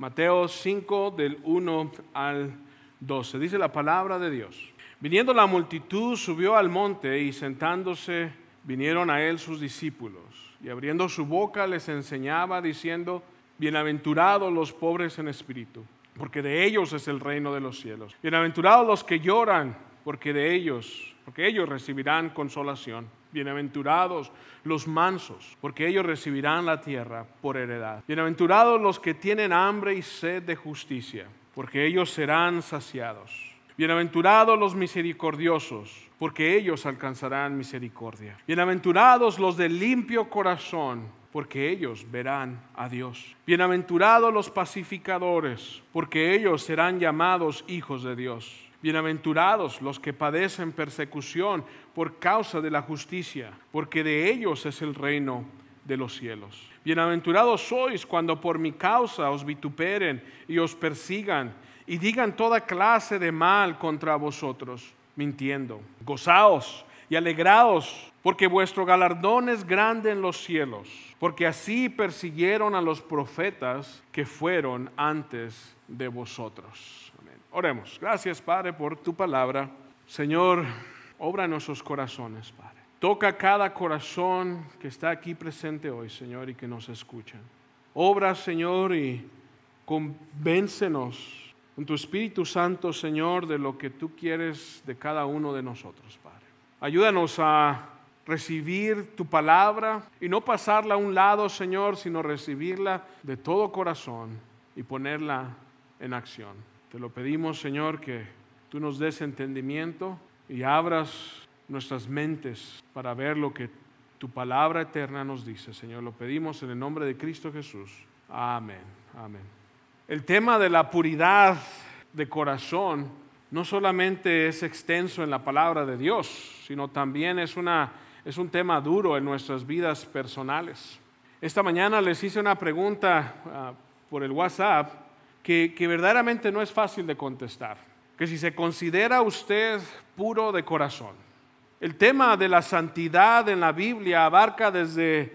Mateo 5 del 1 al 12. Dice la palabra de Dios. Viniendo la multitud, subió al monte y sentándose, vinieron a él sus discípulos. Y abriendo su boca les enseñaba diciendo, bienaventurados los pobres en espíritu, porque de ellos es el reino de los cielos. Bienaventurados los que lloran, porque ellos recibirán consolación. Bienaventurados los mansos, porque ellos recibirán la tierra por heredad. Bienaventurados los que tienen hambre y sed de justicia, porque ellos serán saciados. Bienaventurados los misericordiosos, porque ellos alcanzarán misericordia. Bienaventurados los de limpio corazón, porque ellos verán a Dios. Bienaventurados los pacificadores, porque ellos serán llamados hijos de Dios. Bienaventurados los que padecen persecución por causa de la justicia, porque de ellos es el reino de los cielos. Bienaventurados sois cuando por mi causa os vituperen y os persigan y digan toda clase de mal contra vosotros, mintiendo. Gozaos y alegraos, porque vuestro galardón es grande en los cielos, porque así persiguieron a los profetas que fueron antes de vosotros. Oremos. Gracias, Padre, por tu palabra. Señor, obra en nuestros corazones, Padre. Toca cada corazón que está aquí presente hoy, Señor, y que nos escuchan. Obra, Señor, y convéncenos con tu Espíritu Santo, Señor, de lo que tú quieres de cada uno de nosotros, Padre. Ayúdanos a recibir tu palabra y no pasarla a un lado, Señor, sino recibirla de todo corazón y ponerla en acción. Te lo pedimos, Señor, que tú nos des entendimiento y abras nuestras mentes para ver lo que tu palabra eterna nos dice, Señor. Lo pedimos en el nombre de Cristo Jesús. Amén. Amén. El tema de la puridad de corazón no solamente es extenso en la palabra de Dios, sino también es un tema duro en nuestras vidas personales. Esta mañana les hice una pregunta por el WhatsApp que verdaderamente no es fácil de contestar. Que si se considera usted puro de corazón. El tema de la santidad en la Biblia abarca desde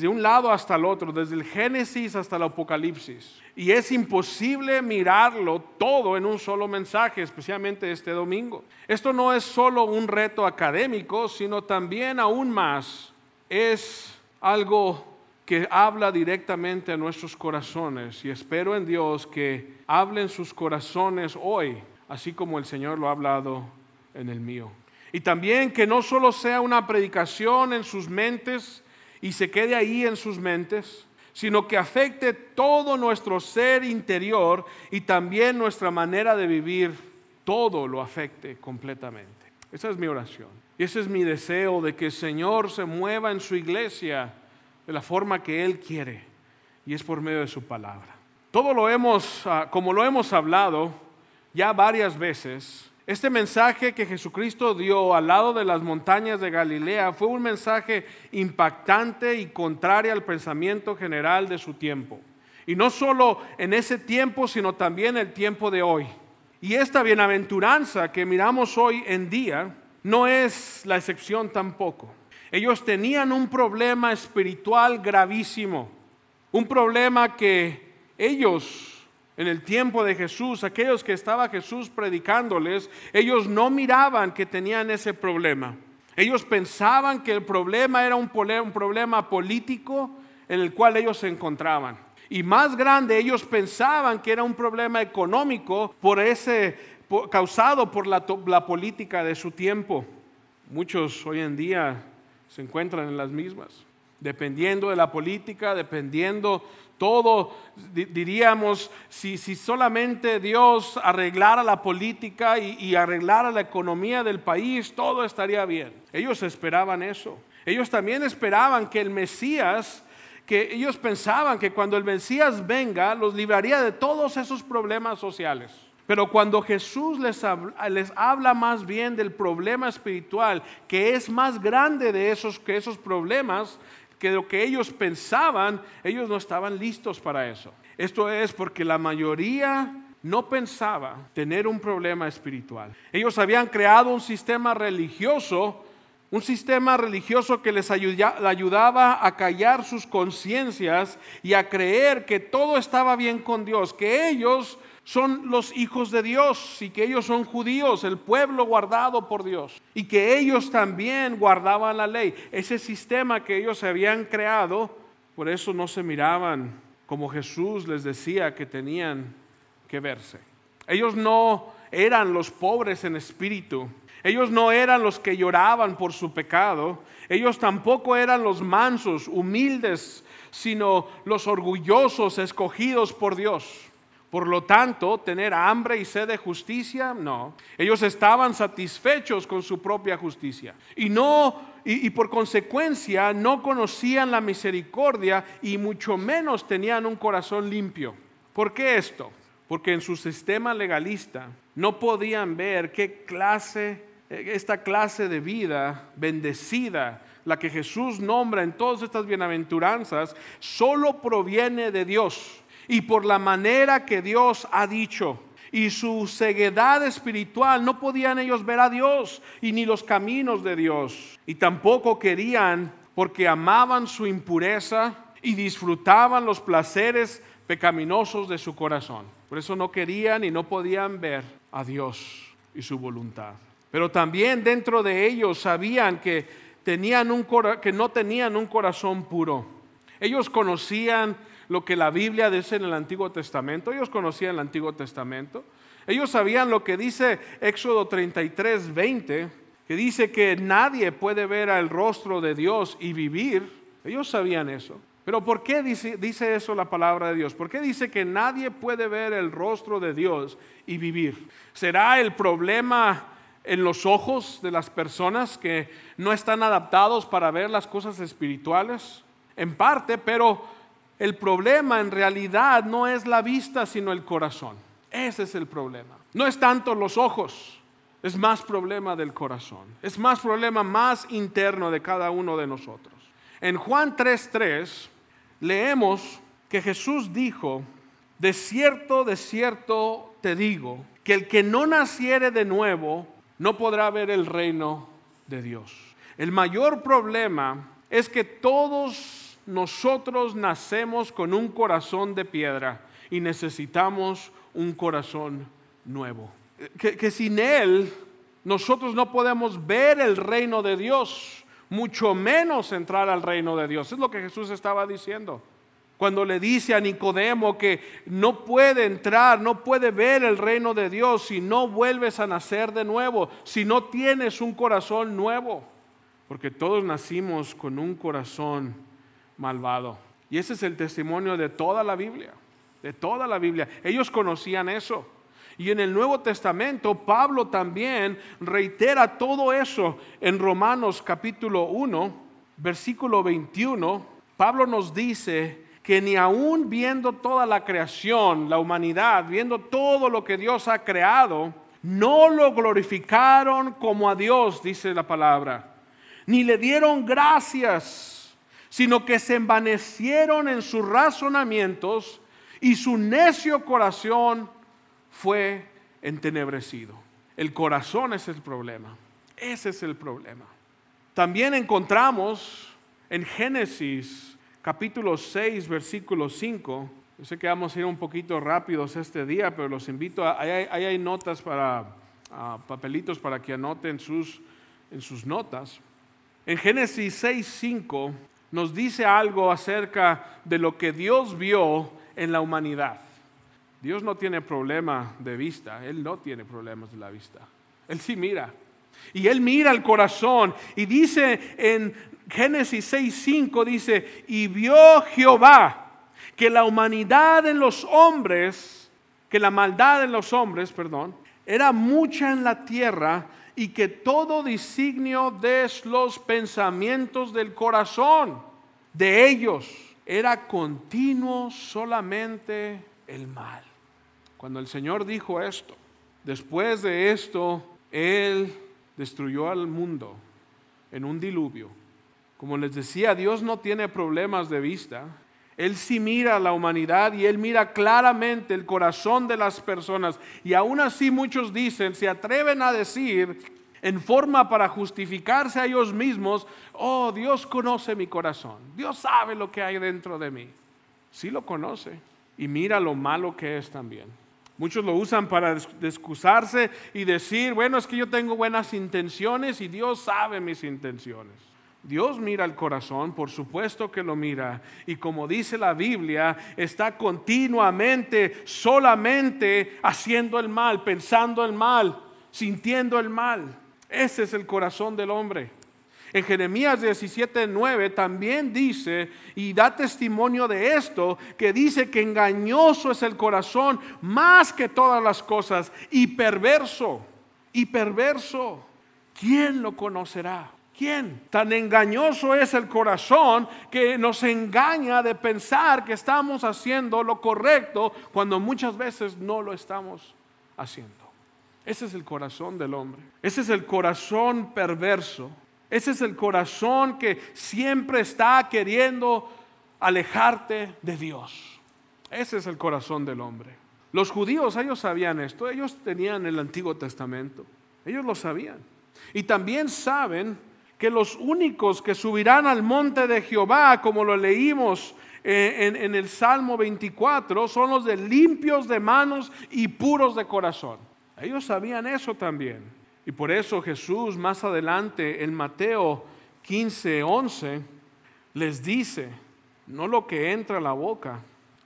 un lado hasta el otro, desde el Génesis hasta el Apocalipsis. Y es imposible mirarlo todo en un solo mensaje, especialmente este domingo. Esto no es solo un reto académico, sino también aún más es algo que habla directamente a nuestros corazones, y espero en Dios que hable en sus corazones hoy, así como el Señor lo ha hablado en el mío. Y también que no solo sea una predicación en sus mentes y se quede ahí en sus mentes, sino que afecte todo nuestro ser interior y también nuestra manera de vivir, todo lo afecte completamente. Esa es mi oración. Y ese es mi deseo, de que el Señor se mueva en su iglesia de la forma que Él quiere, y es por medio de su palabra. Como lo hemos hablado ya varias veces, este mensaje que Jesucristo dio al lado de las montañas de Galilea fue un mensaje impactante y contrario al pensamiento general de su tiempo. Y no solo en ese tiempo, sino también el tiempo de hoy. Y esta bienaventuranza que miramos hoy en día no es la excepción tampoco. Ellos tenían un problema espiritual gravísimo, un problema que ellos, en el tiempo de Jesús, aquellos que estaba Jesús predicándoles, ellos no miraban que tenían ese problema. Ellos pensaban que el problema era un problema político en el cual ellos se encontraban. Y más grande, ellos pensaban que era un problema económico causado por la política de su tiempo. Muchos hoy en día se encuentran en las mismas, dependiendo de la política, dependiendo todo. Diríamos, si solamente Dios arreglara la política y arreglara la economía del país, todo estaría bien. Ellos esperaban eso. Ellos también esperaban que el Mesías, que ellos pensaban que cuando el Mesías venga, los libraría de todos esos problemas sociales. Pero cuando Jesús les habla más bien del problema espiritual, que es más grande que esos problemas, que lo que ellos pensaban, ellos no estaban listos para eso. Esto es porque la mayoría no pensaba tener un problema espiritual. Ellos habían creado un sistema religioso Un sistema religioso que les ayudaba a callar sus conciencias y a creer que todo estaba bien con Dios, que ellos son los hijos de Dios y que ellos son judíos, el pueblo guardado por Dios, y que ellos también guardaban la ley. Ese sistema que ellos habían creado, por eso no se miraban como Jesús les decía que tenían que verse. Ellos no eran los pobres en espíritu. Ellos no eran los que lloraban por su pecado. Ellos tampoco eran los mansos, humildes, sino los orgullosos, escogidos por Dios. Por lo tanto, tener hambre y sed de justicia, no. Ellos estaban satisfechos con su propia justicia. Y por consecuencia no conocían la misericordia y mucho menos tenían un corazón limpio. ¿Por qué esto? Porque en su sistema legalista no podían ver esta clase de vida bendecida, la que Jesús nombra en todas estas bienaventuranzas, solo proviene de Dios y por la manera que Dios ha dicho. Y su ceguedad espiritual, no podían ellos ver a Dios y ni los caminos de Dios. Y tampoco querían, porque amaban su impureza y disfrutaban los placeres pecaminosos de su corazón. Por eso no querían y no podían ver a Dios y su voluntad. Pero también dentro de ellos sabían que no tenían un corazón puro. Ellos conocían lo que la Biblia dice en el Antiguo Testamento. Ellos conocían el Antiguo Testamento. Ellos sabían lo que dice Éxodo 33:20, que dice que nadie puede ver al rostro de Dios y vivir. Ellos sabían eso. Pero ¿por qué dice eso la palabra de Dios? ¿Por qué dice que nadie puede ver el rostro de Dios y vivir? ¿Será el problema en los ojos de las personas que no están adaptados para ver las cosas espirituales? En parte, pero el problema en realidad no es la vista, sino el corazón. Ese es el problema. No es tanto los ojos, es más problema del corazón. Es más problema más interno de cada uno de nosotros. En Juan 3:3 leemos que Jesús dijo: de cierto te digo, que el que no naciere de nuevo no podrá ver el reino de Dios. El mayor problema es que todos nosotros nacemos con un corazón de piedra y necesitamos un corazón nuevo. Que sin Él nosotros no podemos ver el reino de Dios, mucho menos entrar al reino de Dios. Es lo que Jesús estaba diciendo cuando le dice a Nicodemo que no puede entrar, no puede ver el reino de Dios si no vuelves a nacer de nuevo, si no tienes un corazón nuevo. Porque todos nacimos con un corazón malvado. Y ese es el testimonio de toda la Biblia, de toda la Biblia. Ellos conocían eso. Y en el Nuevo Testamento, Pablo también reitera todo eso en Romanos capítulo 1, versículo 21. Pablo nos dice que ni aún viendo toda la creación, la humanidad, viendo todo lo que Dios ha creado, no lo glorificaron como a Dios, dice la palabra, ni le dieron gracias, sino que se envanecieron en sus razonamientos y su necio corazón fue entenebrecido. El corazón es el problema. Ese es el problema. También encontramos en Génesis capítulo 6, versículo 5. Yo sé que vamos a ir un poquito rápidos este día, pero los invito ahí hay notas papelitos para que anoten en sus notas. En Génesis 6, 5 nos dice algo acerca de lo que Dios vio en la humanidad. Dios no tiene problema de vista, Él no tiene problemas de la vista. Él sí mira. Y Él mira el corazón. Y dice en Génesis 6:5, dice: y vio Jehová que la humanidad en los hombres, que la maldad en los hombres, era mucha en la tierra, y que todo designio de los pensamientos del corazón de ellos era continuo solamente el mal. Cuando el Señor dijo esto, después de esto, Él destruyó al mundo en un diluvio. Como les decía, Dios no tiene problemas de vista. Él sí mira a la humanidad y Él mira claramente el corazón de las personas. Y aún así muchos se atreven a decir en forma para justificarse a ellos mismos. Oh, Dios conoce mi corazón, Dios sabe lo que hay dentro de mí. Sí lo conoce y mira lo malo que es también. Muchos lo usan para excusarse y decir, bueno, es que yo tengo buenas intenciones y Dios sabe mis intenciones. Dios mira el corazón, por supuesto que lo mira, y como dice la Biblia, está continuamente, solamente haciendo el mal, pensando el mal, sintiendo el mal. Ese es el corazón del hombre. En Jeremías 17:9 también dice, y da testimonio de esto, que dice que engañoso es el corazón más que todas las cosas, y perverso, y perverso. ¿Quién lo conocerá? ¿Quién? Tan engañoso es el corazón que nos engaña de pensar que estamos haciendo lo correcto cuando muchas veces no lo estamos haciendo. Ese es el corazón del hombre. Ese es el corazón perverso. Ese es el corazón que siempre está queriendo alejarte de Dios. Ese es el corazón del hombre. Los judíos, ellos sabían esto. Ellos tenían el Antiguo Testamento. Ellos lo sabían. Y también saben que los únicos que subirán al monte de Jehová, como lo leímos en el Salmo 24, son los de limpios de manos y puros de corazón. Ellos sabían eso también. Y por eso Jesús más adelante en Mateo 15:11 les dice, no lo que entra a la boca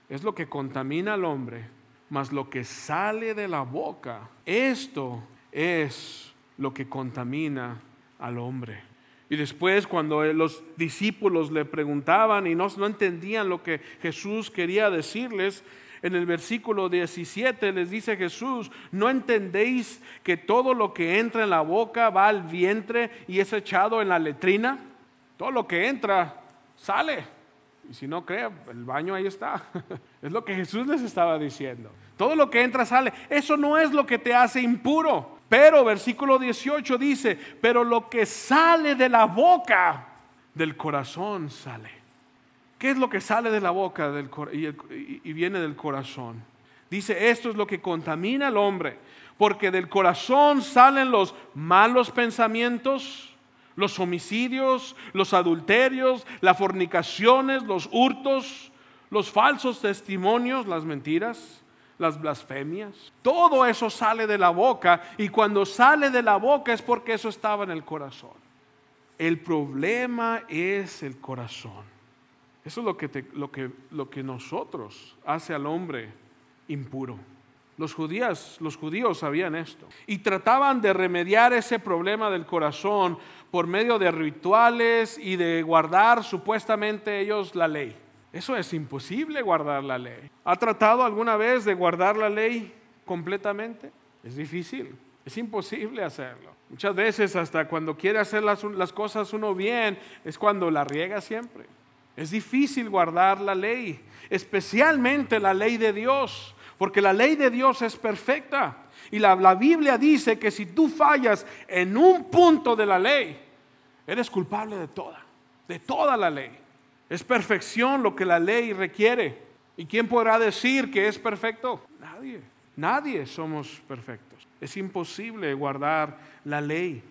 es lo que contamina al hombre, mas lo que sale de la boca, esto es lo que contamina al hombre. Y después cuando los discípulos le preguntaban y no entendían lo que Jesús quería decirles, en el versículo 17 les dice Jesús, ¿no entendéis que todo lo que entra en la boca va al vientre y es echado en la letrina? Todo lo que entra sale. Y si no cree, el baño ahí está. Es lo que Jesús les estaba diciendo. Todo lo que entra sale. Eso no es lo que te hace impuro. Pero versículo 18 dice, pero lo que sale de la boca, del corazón sale. ¿Qué es lo que sale de la boca y viene del corazón? Dice, esto es lo que contamina al hombre, porque del corazón salen los malos pensamientos, los homicidios, los adulterios, las fornicaciones, los hurtos, los falsos testimonios, las mentiras, las blasfemias. Todo eso sale de la boca, y cuando sale de la boca es porque eso estaba en el corazón. El problema es el corazón. Eso es lo que nosotros hace al hombre impuro. Los judíos sabían esto y trataban de remediar ese problema del corazón por medio de rituales y de guardar supuestamente ellos la ley. Eso es imposible, guardar la ley. ¿Ha tratado alguna vez de guardar la ley completamente? Es difícil, es imposible hacerlo. Muchas veces hasta cuando quiere hacer las cosas uno bien, es cuando la riega siempre. Es difícil guardar la ley, especialmente la ley de Dios, porque la ley de Dios es perfecta. Y la Biblia dice que si tú fallas en un punto de la ley, eres culpable de toda la ley. Es perfección lo que la ley requiere. ¿Y quién podrá decir que es perfecto? Nadie somos perfectos. Es imposible guardar la ley.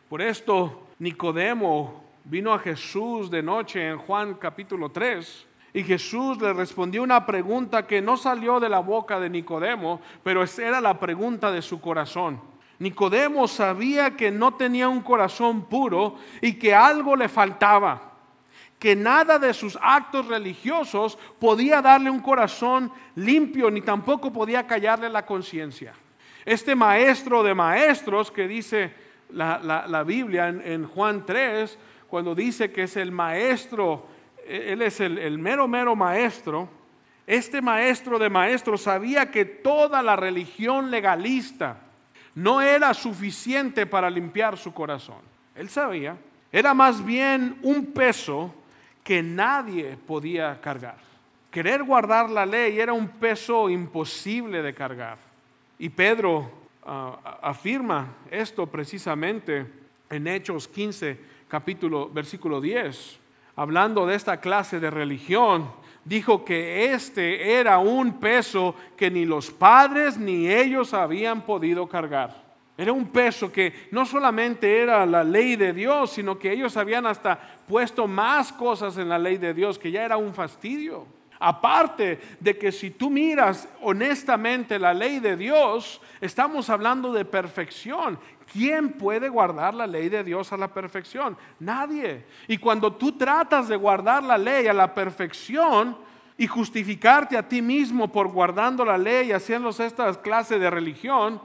Por esto Nicodemo vino a Jesús de noche en Juan capítulo 3, y Jesús le respondió una pregunta que no salió de la boca de Nicodemo, pero era la pregunta de su corazón. Nicodemo sabía que no tenía un corazón puro y que algo le faltaba, que nada de sus actos religiosos podía darle un corazón limpio, ni tampoco podía callarle la conciencia. Este maestro de maestros que dice la Biblia en Juan 3, cuando dice que es el maestro, él es el mero maestro. Este maestro de maestros sabía que toda la religión legalista no era suficiente para limpiar su corazón. Él sabía, era más bien un peso que nadie podía cargar. Querer guardar la ley era un peso imposible de cargar. Y Pedro afirma esto precisamente en Hechos 15, versículo 10, hablando de esta clase de religión, dijo que este era un peso que ni los padres ni ellos habían podido cargar. Era un peso que no solamente era la ley de Dios, sino que ellos habían hasta puesto más cosas en la ley de Dios, que ya era un fastidio. Aparte de que si tú miras honestamente la ley de Dios, estamos hablando de perfección. ¿Quién puede guardar la ley de Dios a la perfección? Nadie. Y cuando tú tratas de guardar la ley a la perfección y justificarte a ti mismo por guardando la ley y haciendo esta clase de religión,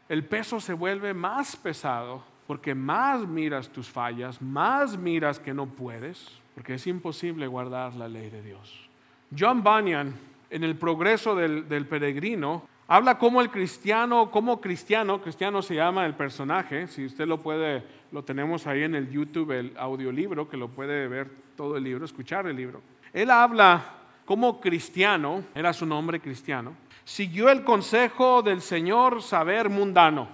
el peso se vuelve más pesado, porque más miras tus fallas, más miras que no puedes, porque es imposible guardar la ley de Dios. John Bunyan, en El progreso del peregrino, habla como el cristiano, cristiano se llama el personaje, si usted lo puede, lo tenemos ahí en el YouTube, el audiolibro, que lo puede ver todo el libro, escuchar el libro. Él habla como cristiano, era su nombre cristiano, siguió el consejo del señor saber mundano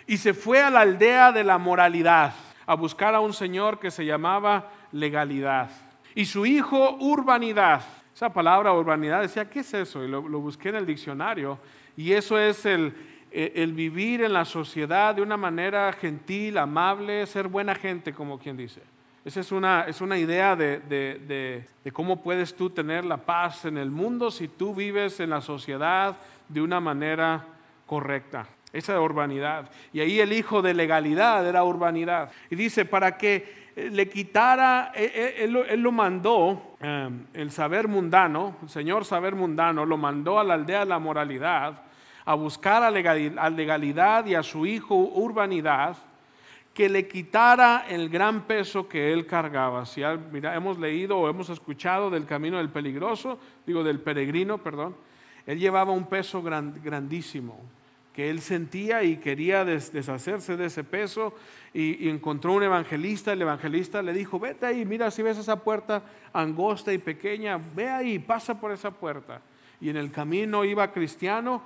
y se fue a la aldea de la moralidad a buscar a un señor que se llamaba legalidad y su hijo urbanidad. Esa palabra urbanidad, decía, ¿qué es eso? Y lo busqué en el diccionario, y eso es el vivir en la sociedad de una manera gentil, amable, ser buena gente, como quien dice. Esa es una idea de cómo puedes tú tener la paz en el mundo si tú vives en la sociedad de una manera correcta. Esa urbanidad. Y ahí el hijo de legalidad era urbanidad. Y dice, para que le quitara, él lo mandó, el saber mundano, el señor saber mundano, lo mandó a la aldea de la moralidad a buscar a legalidad y a su hijo urbanidad, que le quitara el gran peso que él cargaba. Si mira, hemos leído o hemos escuchado del camino del del peregrino, perdón, él llevaba un peso grandísimo, que él sentía y quería deshacerse de ese peso, y encontró un evangelista. El evangelista le dijo, vete ahí, mira, si ves esa puerta angosta y pequeña, ve ahí, pasa por esa puerta. Y en el camino iba cristiano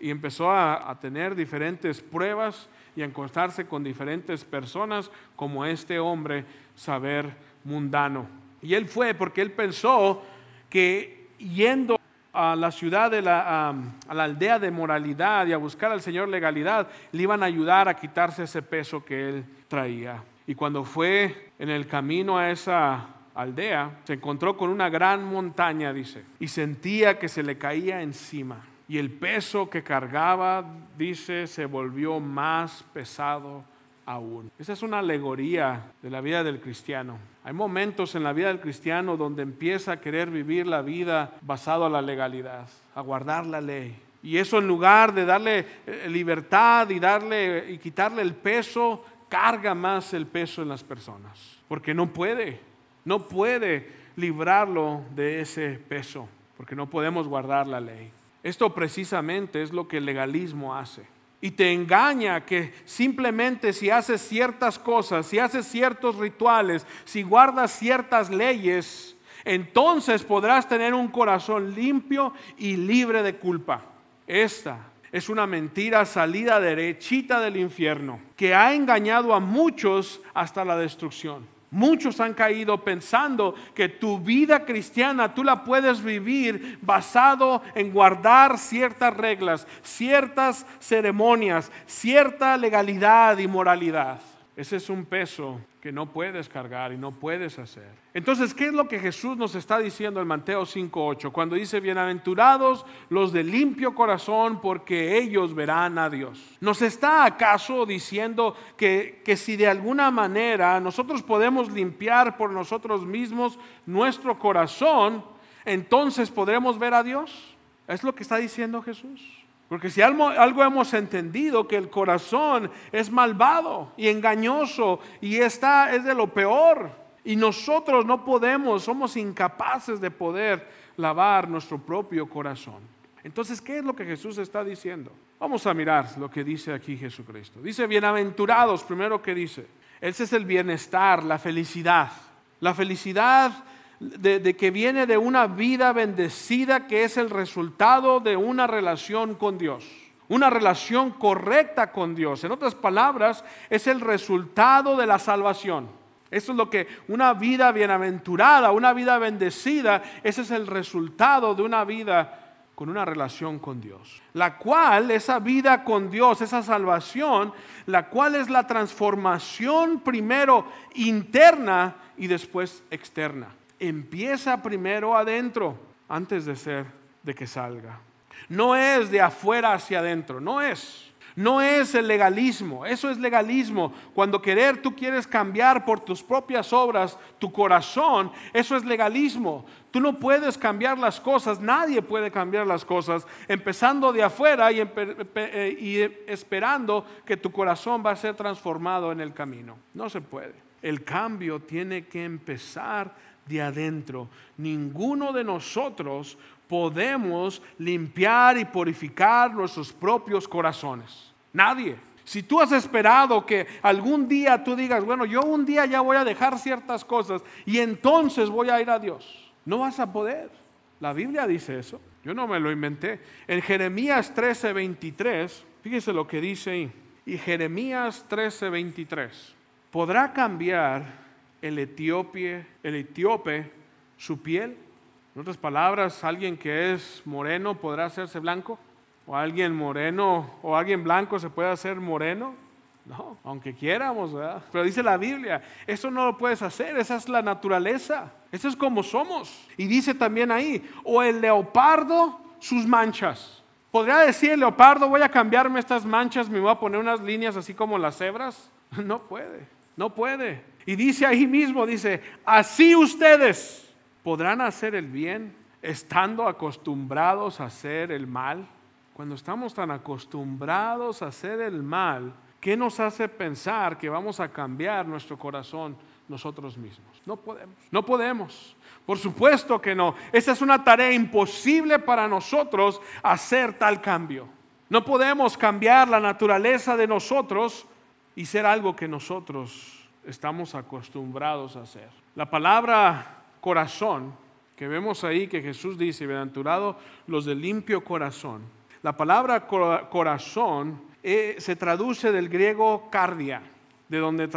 y empezó a tener diferentes pruebas y a encontrarse con diferentes personas como este hombre saber mundano. Y él fue porque él pensó que yendo a la ciudad a la aldea de moralidad y a buscar al Señor legalidad, le iban a ayudar a quitarse ese peso que él traía. Y cuando fue en el camino a esa aldea, se encontró con una gran montaña, dice, y sentía que se le caía encima. Y el peso que cargaba, dice, se volvió más pesado aún. Esa es una alegoría de la vida del cristiano. Hay momentos en la vida del cristiano donde empieza a querer vivir la vida basado a la legalidad, a guardar la ley. Y eso, en lugar de darle libertad y quitarle el peso, carga más el peso en las personas. Porque no puede librarlo de ese peso, porque no podemos guardar la ley. Esto precisamente es lo que el legalismo hace. Y te engaña que simplemente si haces ciertas cosas, si haces ciertos rituales, si guardas ciertas leyes, entonces podrás tener un corazón limpio y libre de culpa. Esta es una mentira salida derechita del infierno, que ha engañado a muchos hasta la destrucción. Muchos han caído pensando que tu vida cristiana tú la puedes vivir basado en guardar ciertas reglas, ciertas ceremonias, cierta legalidad y moralidad. Ese es un peso que no puedes cargar y no puedes hacer. Entonces, ¿qué es lo que Jesús nos está diciendo en Mateo 5:8? Cuando dice, bienaventurados los de limpio corazón, porque ellos verán a Dios. ¿Nos está acaso diciendo que si de alguna manera nosotros podemos limpiar por nosotros mismos nuestro corazón, entonces podremos ver a Dios? ¿Es lo que está diciendo Jesús? Porque si algo hemos entendido, que el corazón es malvado y engañoso y es de lo peor. Y nosotros no podemos, somos incapaces de poder lavar nuestro propio corazón. Entonces, ¿qué es lo que Jesús está diciendo? Vamos a mirar lo que dice aquí Jesucristo. Dice, bienaventurados, primero que dice. Ese es el bienestar, la felicidad. La felicidad de que viene de una vida bendecida, que es el resultado de una relación con Dios, una relación correcta con Dios. En otras palabras, es el resultado de la salvación. Eso es lo que una vida bienaventurada, una vida bendecida, ese es el resultado de una vida con una relación con Dios, la cual, esa vida con Dios, esa salvación, la cual es la transformación primero interna y después externa. Empieza primero adentro antes de que salga. No es de afuera hacia adentro, no es el legalismo. Eso es legalismo. Cuando tú quieres cambiar por tus propias obras tu corazón, eso es legalismo. Tú no puedes cambiar las cosas, nadie puede cambiar las cosas empezando de afuera y esperando que tu corazón va a ser transformado en el camino. No se puede. El cambio tiene que empezar de adentro. Ninguno de nosotros podemos limpiar y purificar nuestros propios corazones. Nadie. Si tú has esperado que algún día tú digas, bueno, yo un día ya voy a dejar ciertas cosas y entonces voy a ir a Dios, no vas a poder. La Biblia dice eso. Yo no me lo inventé. En Jeremías 13:23, fíjese lo que dice ahí. Y Jeremías 13:23. ¿Podrá cambiar el etíope su piel? En otras palabras, alguien que es moreno podrá hacerse blanco. ¿O alguien moreno o alguien blanco se puede hacer moreno? No, aunque quieramos, ¿verdad? Pero dice la Biblia, eso no lo puedes hacer, esa es la naturaleza, eso es como somos. Y dice también ahí, o el leopardo sus manchas. ¿Podría decir el leopardo, voy a cambiarme estas manchas, me voy a poner unas líneas así como las cebras? No puede. Y dice ahí mismo, dice, así ustedes podrán hacer el bien estando acostumbrados a hacer el mal. Cuando estamos tan acostumbrados a hacer el mal, ¿qué nos hace pensar que vamos a cambiar nuestro corazón nosotros mismos? No podemos. Por supuesto que no. Esa es una tarea imposible para nosotros hacer tal cambio. No podemos cambiar la naturaleza de nosotros y ser algo que nosotros estamos acostumbrados a hacer. La palabra corazón que vemos ahí que Jesús dice, bienaventurados los de limpio corazón. La palabra corazón se traduce del griego cardia, de donde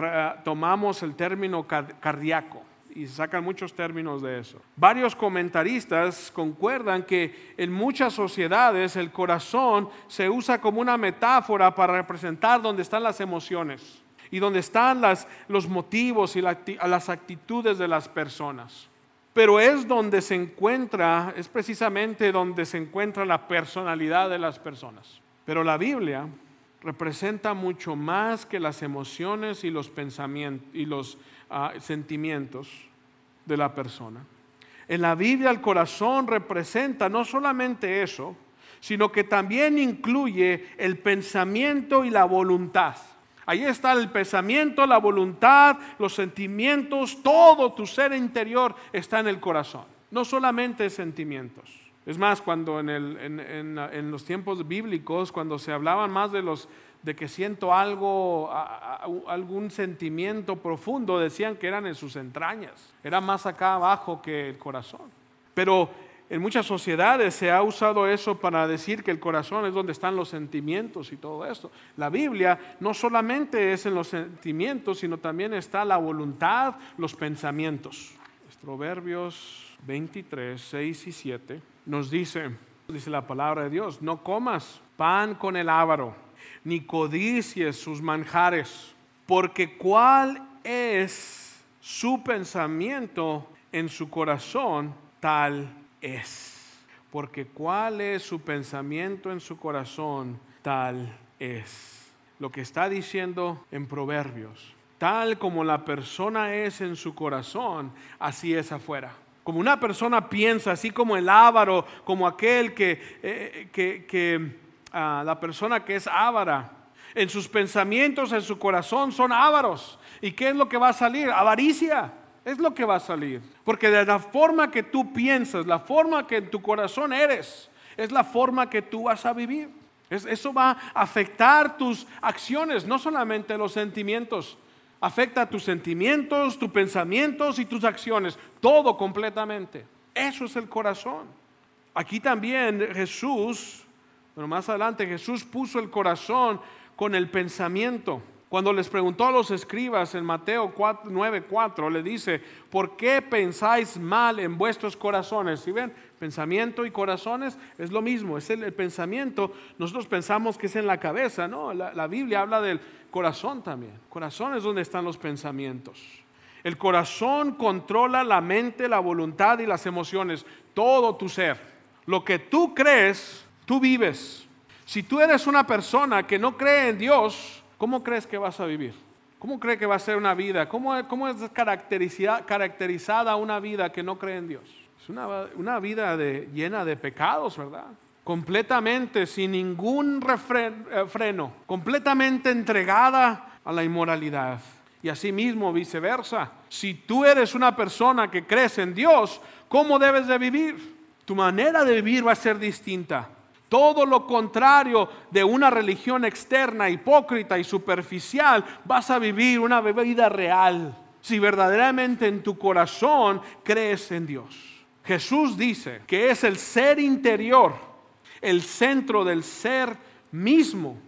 tomamos el término cardíaco, y se sacan muchos términos de eso. Varios comentaristas concuerdan que en muchas sociedades el corazón se usa como una metáfora para representar donde están las emociones y donde están los motivos y las actitudes de las personas. Pero es precisamente donde se encuentra la personalidad de las personas. Pero la Biblia representa mucho más que las emociones y los pensamientos y los sentimientos de la persona. En la Biblia el corazón representa no solamente eso, sino que también incluye el pensamiento y la voluntad. Ahí está el pensamiento, la voluntad, los sentimientos, todo tu ser interior está en el corazón. No solamente sentimientos. Es más, cuando en los tiempos bíblicos, cuando se hablaban más de que siento algún sentimiento profundo, decían que eran en sus entrañas. Era más acá abajo que el corazón. Pero en muchas sociedades se ha usado eso para decir que el corazón es donde están los sentimientos y todo esto. La Biblia no solamente es en los sentimientos, sino también está la voluntad, los pensamientos. Proverbios 23, 6 y 7 nos dice la palabra de Dios, no comas pan con el avaro, ni codicies sus manjares, porque cuál es su pensamiento en su corazón, tal es. Porque cuál es su pensamiento en su corazón, tal es. Lo que está diciendo en Proverbios, tal como la persona es en su corazón, así es afuera. Como una persona piensa, así como el avaro, como aquel la persona que es avara, en sus pensamientos, en su corazón son ávaros. ¿Y qué es lo que va a salir? Avaricia. Es lo que va a salir. Porque de la forma que tú piensas, la forma que en tu corazón eres, es la forma que tú vas a vivir. Eso va a afectar tus acciones, no solamente los sentimientos. Afecta tus sentimientos, tus pensamientos y tus acciones. Todo completamente. Eso es el corazón. Aquí también Jesús, más adelante Jesús puso el corazón con el pensamiento. Cuando les preguntó a los escribas en Mateo 9:4, le dice: ¿por qué pensáis mal en vuestros corazones? ¿Sí ven? Pensamiento y corazones es lo mismo, es el pensamiento. Nosotros pensamos que es en la cabeza, ¿no? La Biblia habla del corazón también. Corazón es donde están los pensamientos. El corazón controla la mente, la voluntad y las emociones, todo tu ser. Lo que tú crees, tú vives. Si tú eres una persona que no cree en Dios, ¿cómo crees que vas a vivir? ¿Cómo crees que va a ser una vida? ¿Cómo es caracterizada una vida que no cree en Dios? Es una vida llena de pecados, ¿verdad? Completamente, sin ningún freno, completamente entregada a la inmoralidad. Y asimismo viceversa. Si tú eres una persona que crees en Dios, ¿cómo debes de vivir? Tu manera de vivir va a ser distinta. Todo lo contrario de una religión externa, hipócrita y superficial, vas a vivir una vida real. Si verdaderamente en tu corazón crees en Dios. Jesús dice que es el ser interior, el centro del ser mismo.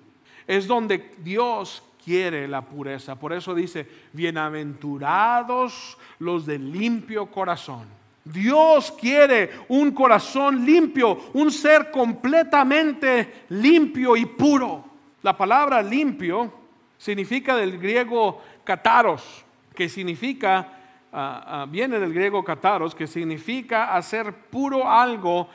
Es donde Dios quiere la pureza. Por eso dice: bienaventurados los de limpio corazón. Dios quiere un corazón limpio, un ser completamente limpio y puro. La palabra limpio significa del griego kataros, que significa, viene del griego kataros, que significa hacer puro algo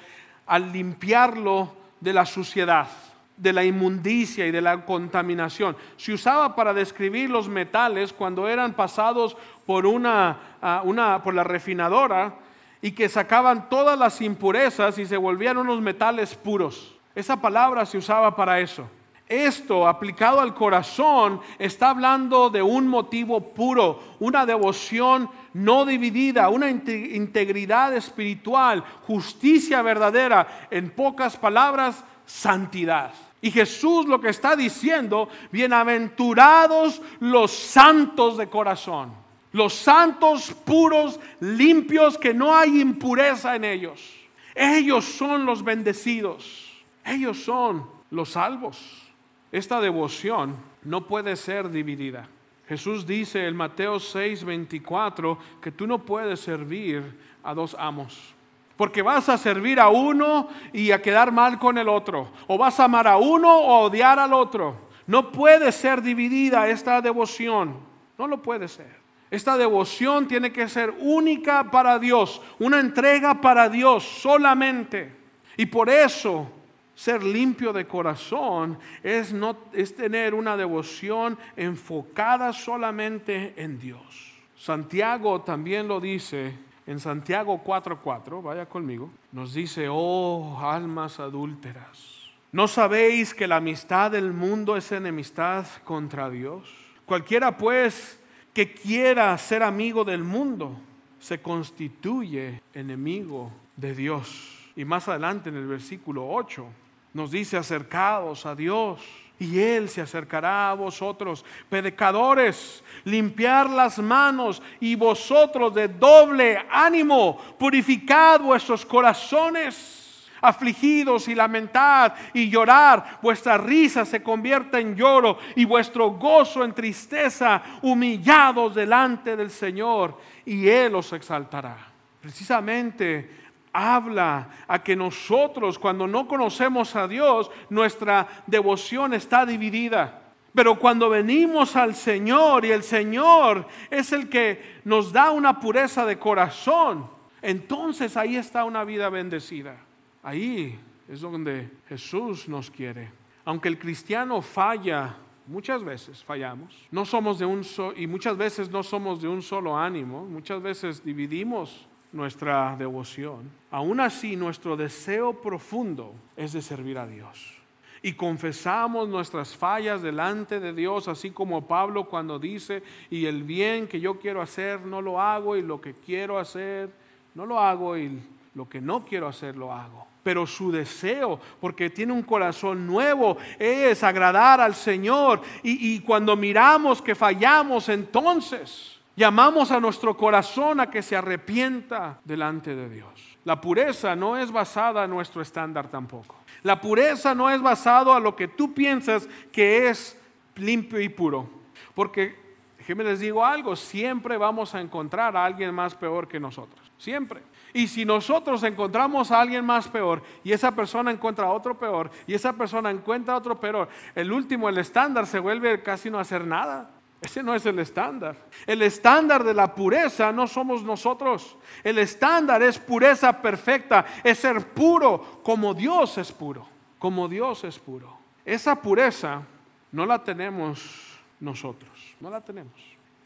al limpiarlo de la suciedad, de la inmundicia y de la contaminación. Se usaba para describir los metales cuando eran pasados por por la refinadora, y que sacaban todas las impurezas y se volvían unos metales puros. Esa palabra se usaba para eso. Esto, aplicado al corazón, está hablando de un motivo puro, una devoción no dividida, una integridad espiritual, justicia verdadera, en pocas palabras, santidad. Y Jesús lo que está diciendo: bienaventurados los santos de corazón. Los santos puros, limpios, que no hay impureza en ellos. Ellos son los bendecidos. Ellos son los salvos. Esta devoción no puede ser dividida. Jesús dice en Mateo 6:24 que tú no puedes servir a dos amos. Porque vas a servir a uno y a quedar mal con el otro. O vas a amar a uno o odiar al otro. No puede ser dividida esta devoción. No lo puede ser. Esta devoción tiene que ser única para Dios, una entrega para Dios solamente. Y por eso ser limpio de corazón es tener una devoción enfocada solamente en Dios. Santiago también lo dice en Santiago 4:4, vaya conmigo, nos dice: oh almas adúlteras, ¿no sabéis que la amistad del mundo es enemistad contra Dios? Cualquiera pues que quiera ser amigo del mundo se constituye enemigo de Dios. Y más adelante en el versículo 8 nos dice: acercaos a Dios y Él se acercará a vosotros. Pecadores, limpiar las manos, y vosotros de doble ánimo, purificad vuestros corazones. Afligidos y lamentad y llorar, vuestra risa se convierta en lloro y vuestro gozo en tristeza. Humillados delante del Señor y Él os exaltará. Precisamente habla a que nosotros, cuando no conocemos a Dios, nuestra devoción está dividida. Pero cuando venimos al Señor y el Señor es el que nos da una pureza de corazón, entonces ahí está una vida bendecida. Ahí es donde Jesús nos quiere. Aunque el cristiano falla, muchas veces fallamos, no somos y muchas veces no somos de un solo ánimo, muchas veces dividimos nuestra devoción. Aún así, nuestro deseo profundo es de servir a Dios. Y confesamos nuestras fallas delante de Dios, así como Pablo cuando dice: y el bien que yo quiero hacer no lo hago, y lo que quiero hacer no lo hago, y lo que no quiero hacer lo hago. Pero su deseo, porque tiene un corazón nuevo, es agradar al Señor. Y cuando miramos que fallamos, entonces llamamos a nuestro corazón a que se arrepienta delante de Dios. La pureza no es basada en nuestro estándar tampoco. La pureza no es basada en lo que tú piensas que es limpio y puro. Porque, déjenme les digo algo, siempre vamos a encontrar a alguien más peor que nosotros. Siempre. Y si nosotros encontramos a alguien más peor y esa persona encuentra a otro peor y esa persona encuentra a otro peor, el último, el estándar se vuelve casi no hacer nada. Ese no es el estándar. El estándar de la pureza no somos nosotros. El estándar es pureza perfecta, es ser puro como Dios es puro. Como Dios es puro. Esa pureza no la tenemos nosotros. No la tenemos.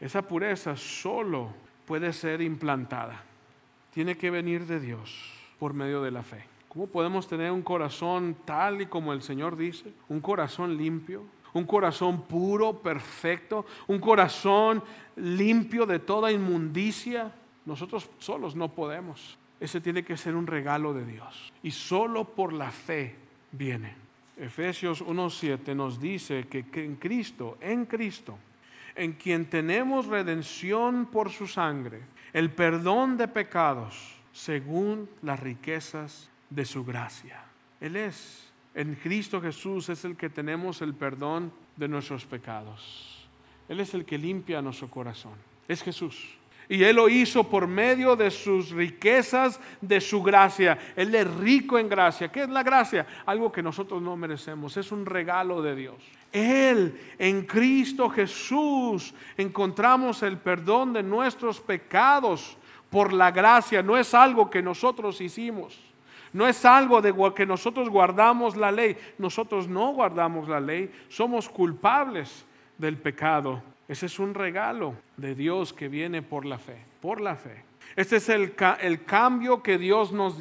Esa pureza solo puede ser implantada. Tiene que venir de Dios por medio de la fe. ¿Cómo podemos tener un corazón tal y como el Señor dice? Un corazón limpio, un corazón puro, perfecto, un corazón limpio de toda inmundicia. Nosotros solos no podemos. Ese tiene que ser un regalo de Dios. Y solo por la fe viene. Efesios 1:7 nos dice que en Cristo, en quien tenemos redención por su sangre, el perdón de pecados según las riquezas de su gracia. Él es, en Cristo Jesús es el que tenemos el perdón de nuestros pecados. Él es el que limpia nuestro corazón. Es Jesús. Y Él lo hizo por medio de sus riquezas, de su gracia. Él es rico en gracia. ¿Qué es la gracia? Algo que nosotros no merecemos. Es un regalo de Dios. Él, en Cristo Jesús, encontramos el perdón de nuestros pecados por la gracia. No es algo que nosotros hicimos. No es algo de que nosotros guardamos la ley. Nosotros no guardamos la ley. Somos culpables del pecado. Ese es un regalo de Dios que viene por la fe. Por la fe. Este es el cambio que Dios nos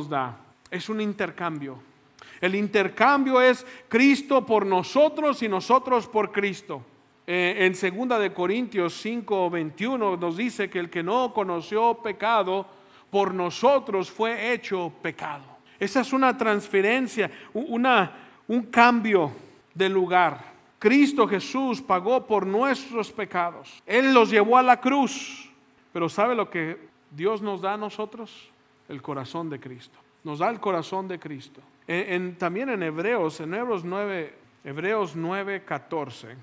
da. Es un intercambio. El intercambio es Cristo por nosotros y nosotros por Cristo. En 2 de Corintios 5:21 nos dice que el que no conoció pecado por nosotros fue hecho pecado. Esa es una transferencia, un cambio de lugar. Cristo Jesús pagó por nuestros pecados. Él los llevó a la cruz. Pero ¿sabe lo que Dios nos da a nosotros? El corazón de Cristo. Nos da el corazón de Cristo. También en Hebreos 9:14,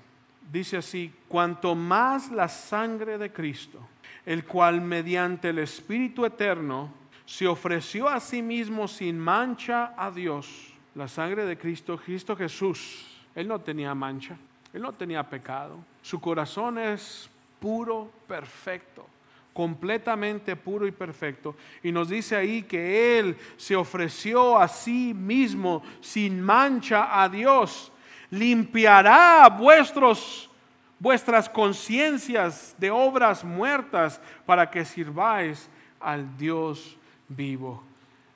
dice así: cuanto más la sangre de Cristo, el cual mediante el Espíritu eterno se ofreció a sí mismo sin mancha a Dios. La sangre de Cristo Jesús. Él no tenía mancha, Él no tenía pecado. Su corazón es puro, perfecto, completamente puro y perfecto. Y nos dice ahí que Él se ofreció a sí mismo sin mancha a Dios. Limpiará vuestras conciencias de obras muertas para que sirváis al Dios vivo.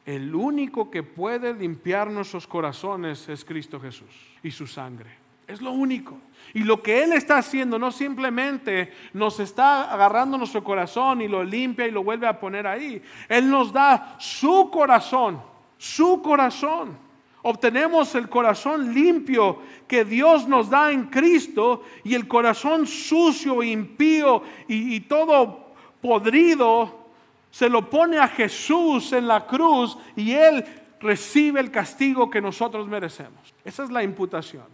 El único que puede limpiar nuestros corazones es Cristo Jesús y su sangre. Es lo único. Y lo que Él está haciendo no simplemente nos está agarrando nuestro corazón y lo limpia y lo vuelve a poner ahí. Él nos da su corazón, su corazón. Obtenemos el corazón limpio que Dios nos da en Cristo, y el corazón sucio, impío y todo podrido se lo pone a Jesús en la cruz, y Él recibe el castigo que nosotros merecemos. Esa es la imputación.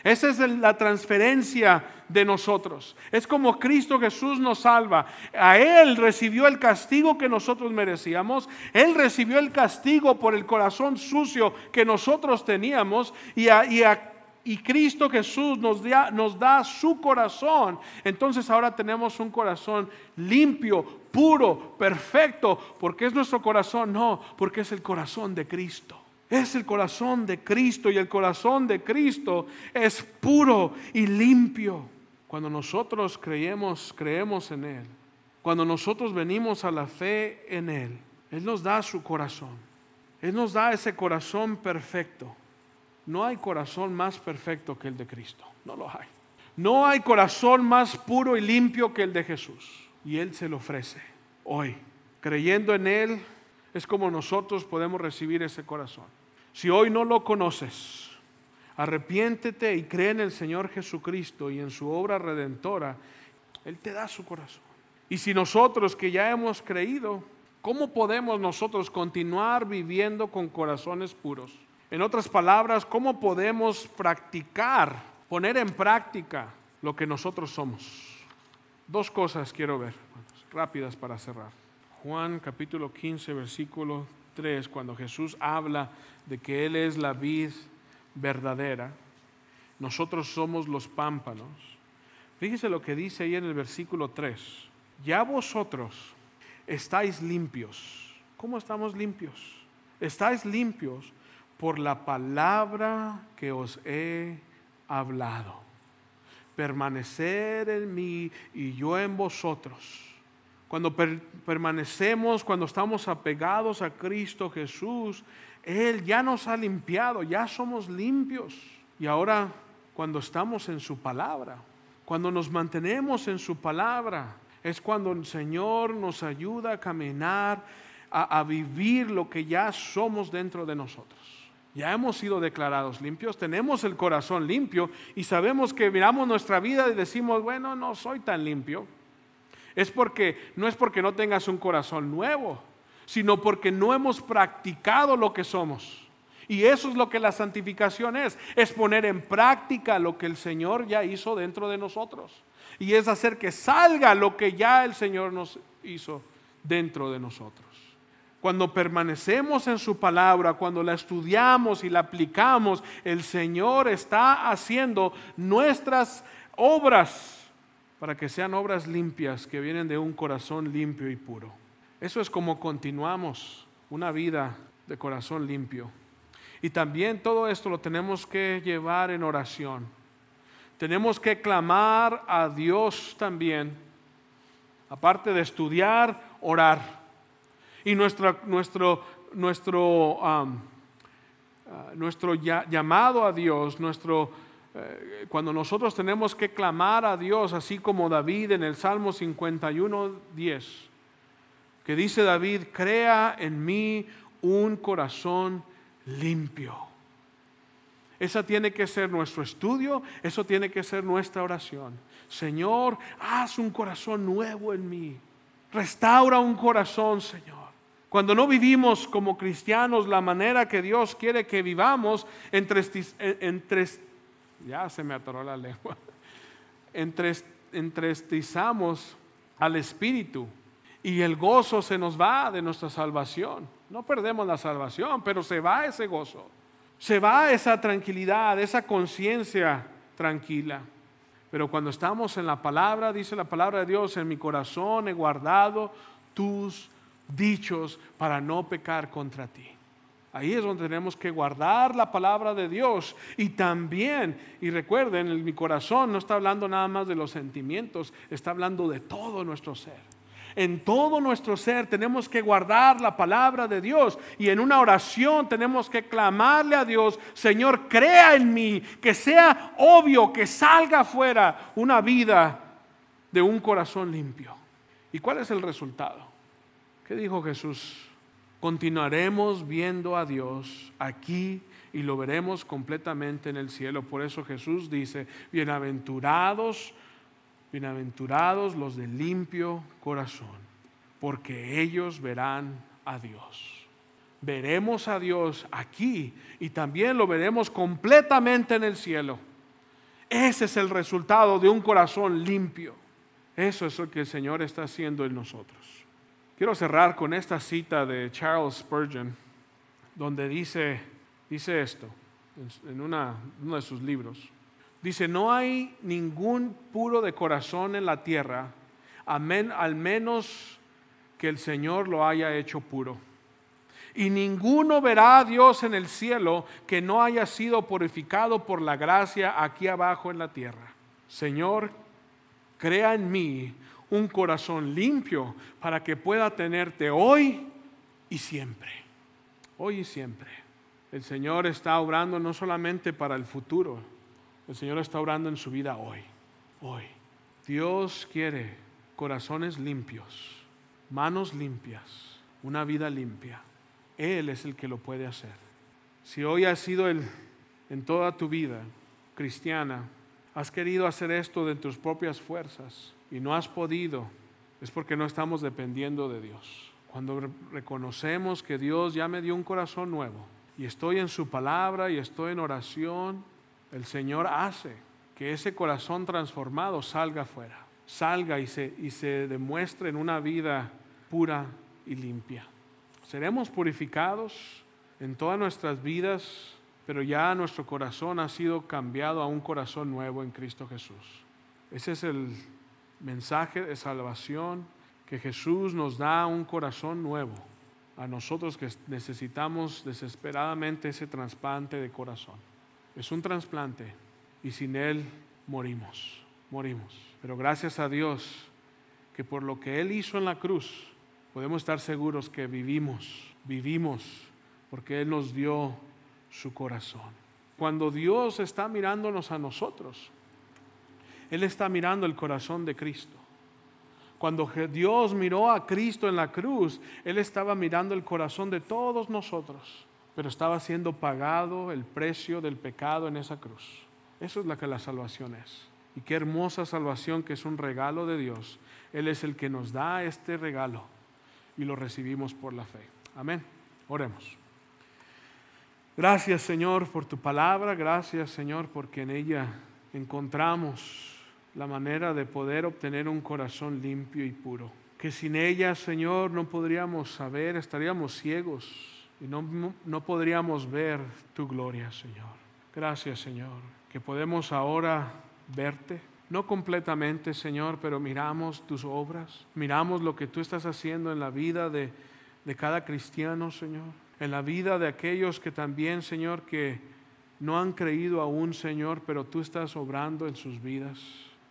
Esa es la transferencia de nosotros. Es como Cristo Jesús nos salva. A Él recibió el castigo que nosotros merecíamos. Él recibió el castigo por el corazón sucio que nosotros teníamos. Y Cristo Jesús nos da su corazón. Entonces ahora tenemos un corazón limpio, puro, perfecto. ¿Por qué es nuestro corazón? No, porque es el corazón de Cristo. Es el corazón de Cristo, y el corazón de Cristo es puro y limpio. Cuando nosotros creemos en Él, cuando nosotros venimos a la fe en Él, Él nos da su corazón. Él nos da ese corazón perfecto. No hay corazón más perfecto que el de Cristo. No lo hay. No hay corazón más puro y limpio que el de Jesús. Y Él se lo ofrece hoy. Creyendo en Él es como nosotros podemos recibir ese corazón. Si hoy no lo conoces, arrepiéntete y cree en el Señor Jesucristo y en su obra redentora. Él te da su corazón. Y si nosotros que ya hemos creído, ¿cómo podemos nosotros continuar viviendo con corazones puros? En otras palabras, ¿cómo podemos poner en práctica lo que nosotros somos. Dos cosas quiero ver, rápidas para cerrar. Juan capítulo 15, versículo 3, cuando Jesús habla de que Él es la vid verdadera, nosotros somos los pámpanos. Fíjese lo que dice ahí en el versículo 3. Ya vosotros estáis limpios. ¿Cómo estamos limpios? Estáis limpios por la palabra que os he hablado. Permanecer en mí y yo en vosotros. Cuando permanecemos, cuando estamos apegados a Cristo Jesús, Él ya nos ha limpiado, ya somos limpios. Y ahora, cuando estamos en su palabra, cuando nos mantenemos en su palabra, es cuando el Señor nos ayuda a caminar, a vivir lo que ya somos dentro de nosotros. Ya hemos sido declarados limpios, tenemos el corazón limpio y sabemos que miramos nuestra vida y decimos, bueno, no soy tan limpio. No es porque no tengas un corazón nuevo, sino porque no hemos practicado lo que somos. Y eso es lo que la santificación es poner en práctica lo que el Señor ya hizo dentro de nosotros. Y es hacer que salga lo que ya el Señor nos hizo dentro de nosotros. Cuando permanecemos en su palabra, cuando la estudiamos y la aplicamos, el Señor está haciendo nuestras obras para que sean obras limpias que vienen de un corazón limpio y puro. Eso es como continuamos una vida de corazón limpio. Y también todo esto lo tenemos que llevar en oración. Tenemos que clamar a Dios también, aparte de estudiar, orar. Y nuestro llamado a Dios, cuando nosotros tenemos que clamar a Dios, así como David en el Salmo 51:10, que dice David, crea en mí un corazón limpio. Esa tiene que ser nuestro estudio, eso tiene que ser nuestra oración. Señor, haz un corazón nuevo en mí. Restaura un corazón, Señor. Cuando no vivimos como cristianos la manera que Dios quiere que vivamos, ya se me atoró la lengua, entristezamos al Espíritu y el gozo se nos va de nuestra salvación. No perdemos la salvación, pero se va ese gozo, se va esa tranquilidad, esa conciencia tranquila. Pero cuando estamos en la palabra, dice la palabra de Dios, en mi corazón he guardado tus dichos para no pecar contra ti. Ahí es donde tenemos que guardar la palabra de Dios. Y también, y recuerden, en mi corazón no está hablando nada más de los sentimientos, está hablando de todo nuestro ser. En todo nuestro ser tenemos que guardar la palabra de Dios. Y en una oración tenemos que clamarle a Dios, Señor, crea en mí, que sea obvio, que salga afuera una vida de un corazón limpio. ¿Y cuál es el resultado? ¿Qué dijo Jesús? Continuaremos viendo a Dios aquí y lo veremos completamente en el cielo. Por eso Jesús dice, bienaventurados los de limpio corazón, porque ellos verán a Dios. Veremos a Dios aquí y también lo veremos completamente en el cielo. Ese es el resultado de un corazón limpio. Eso es lo que el Señor está haciendo en nosotros. Quiero cerrar con esta cita de Charles Spurgeon, donde dice esto, en uno de sus libros. Dice, no hay ningún puro de corazón en la tierra, al menos que el Señor lo haya hecho puro. Y ninguno verá a Dios en el cielo que no haya sido purificado por la gracia aquí abajo en la tierra. Señor, crea en mí un corazón limpio para que pueda tenerte hoy y siempre. Hoy y siempre. El Señor está obrando no solamente para el futuro, el Señor está obrando en su vida hoy. Hoy. Dios quiere corazones limpios, manos limpias, una vida limpia. Él es el que lo puede hacer. Si hoy has sido en toda tu vida cristiana, has querido hacer esto de tus propias fuerzas y no has podido, es porque no estamos dependiendo de Dios. Cuando reconocemos que Dios ya me dio un corazón nuevo y estoy en su palabra y estoy en oración, el Señor hace que ese corazón transformado salga afuera, salga y se demuestre en una vida pura y limpia. Seremos purificados en todas nuestras vidas, pero ya nuestro corazón ha sido cambiado a un corazón nuevo en Cristo Jesús. Ese es el mensaje de salvación, que Jesús nos da un corazón nuevo a nosotros que necesitamos desesperadamente ese trasplante de corazón. Es un trasplante y sin él morimos. Pero gracias a Dios que por lo que Él hizo en la cruz podemos estar seguros que vivimos porque Él nos dio su corazón. Cuando Dios está mirándonos a nosotros, Él está mirando el corazón de Cristo. Cuando Dios miró a Cristo en la cruz, Él estaba mirando el corazón de todos nosotros, pero estaba siendo pagado el precio del pecado en esa cruz. Eso es lo que la salvación es. Y qué hermosa salvación, que es un regalo de Dios. Él es el que nos da este regalo y lo recibimos por la fe. Amén. Oremos. Gracias, Señor, por tu palabra. Gracias, Señor, porque en ella encontramos la manera de poder obtener un corazón limpio y puro. Que sin ella, Señor, no podríamos saber, estaríamos ciegos y no podríamos ver tu gloria, Señor. Gracias, Señor, que podemos ahora verte, no completamente, Señor, pero miramos tus obras, miramos lo que tú estás haciendo en la vida de cada cristiano, Señor, en la vida de aquellos que también, Señor, que no han creído aún, Señor, pero tú estás obrando en sus vidas.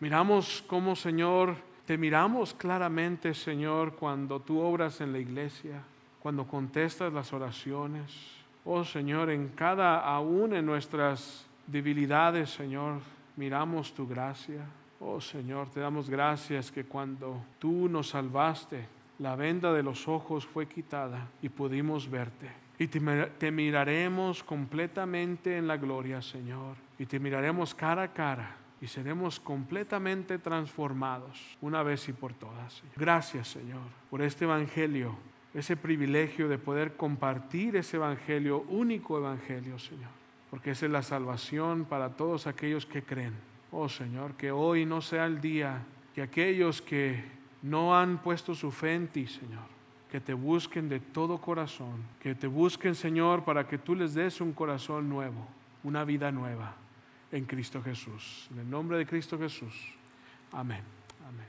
Miramos cómo, Señor, te miramos claramente, Señor, cuando tú obras en la iglesia, cuando contestas las oraciones. Oh, Señor, aún en nuestras debilidades, Señor, miramos tu gracia. Oh, Señor, te damos gracias que cuando tú nos salvaste, la venda de los ojos fue quitada y pudimos verte. Y te miraremos completamente en la gloria, Señor. Y te miraremos cara a cara y seremos completamente transformados una vez y por todas, Señor. Gracias, Señor, por este evangelio, ese privilegio de poder compartir ese evangelio, único evangelio, Señor, porque esa es la salvación para todos aquellos que creen. Oh, Señor, que hoy no sea el día que aquellos que no han puesto su fe en ti, Señor, que te busquen de todo corazón, que te busquen, Señor, para que tú les des un corazón nuevo, una vida nueva en Cristo Jesús. En el nombre de Cristo Jesús. Amén. Amén.